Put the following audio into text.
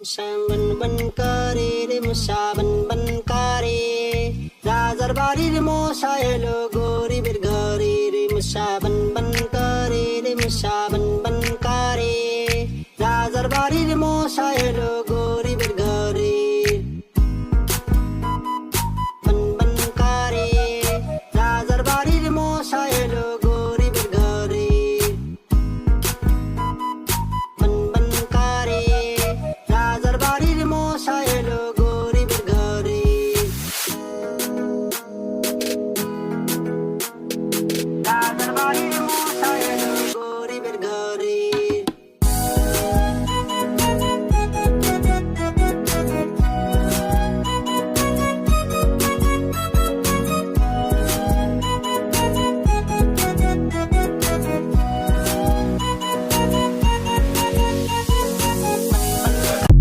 সাঙ্গন বন করে রে মশা বন বন করে রাজার বাড়ির মশা এলো গরিবের ঘরে রে মশা